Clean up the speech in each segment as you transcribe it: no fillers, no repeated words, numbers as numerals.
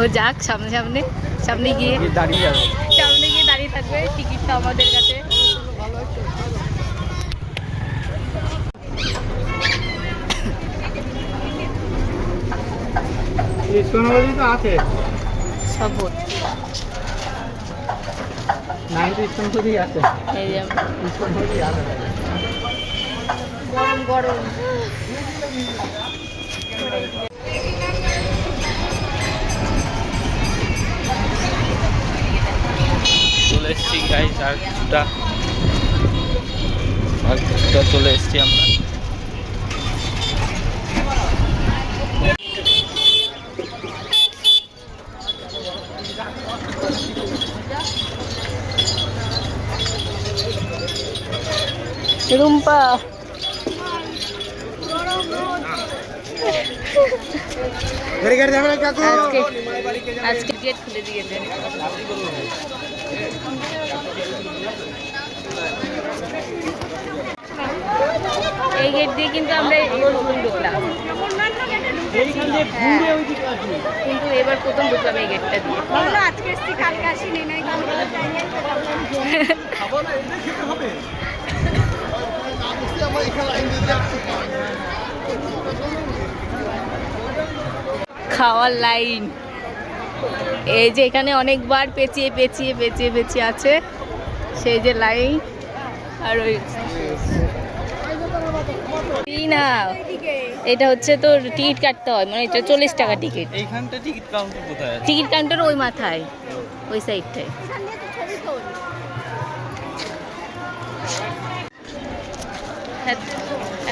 ও যাক, সামনে সামনে সামনে গিয়ে দাঁড়িয়ে যাবে, সামনে গিয়ে দাঁড়িয়ে থাকবে, টিকিটটা আমাদের কাছে। তো আছে সব ভর্তি। 90 ইস্কন আছে, এই যে ইস্কন আছে। গরম গরম। চলে এসছি গাইস, আর কিছুটা চলে এসছি আমরা। রুম্পা আজকে গেট খুলে দিয়েছে। এই গেট দিয়ে কিন্তু আমরা ঢুকলাম, কিন্তু এবার প্রথম ঢুকলাম এই গেটটা দিয়ে। আজকে এসছি, কালকে আসিনি, নাই খাওয়ার লাইন, এই যে এখানে অনেকবার পেঁচিয়ে পেঁচিয়ে পেঁচিয়ে পেঁচিয়ে আছে সেই যে লাইন। আর ওই না, এটা হচ্ছে তোর টিকিট কাটতে হয়, মানে এটা 40 টাকা টিকিট। এইখানটা টিকিট কাউন্টার কোথায় আছে? টিকিট কাউন্টার ওই মাথায়, ওই সাইডটায়।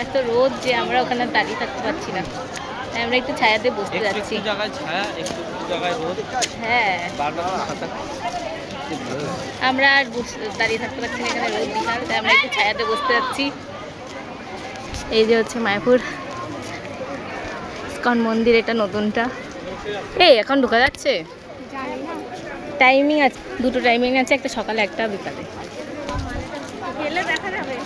এত রোদ যে আমরা ওখানে দাঁড়িয়ে থাকতে পারছি না, আমরা একটু ছায়াতে বসতে যাচ্ছি। একটু জায়গায় ছায়া, একটু জায়গায় রোদ। হ্যাঁ, বারবার ছাতা আমরা আর দাঁড়িয়ে থাকতে পারছি না, এখানে রোদ বিশাল, তাই আমরা একটু ছায়াতে বসতে যাচ্ছি। এই যে হচ্ছে মায়াপুর ইস্কন মন্দির, এটা নতুনটা। এই এখন ঢোকা যাচ্ছে? টাইমিং আছে, দুটো টাইমিং আছে, একটা সকালে একটা বিকালে। গেলে দেখা যাবে।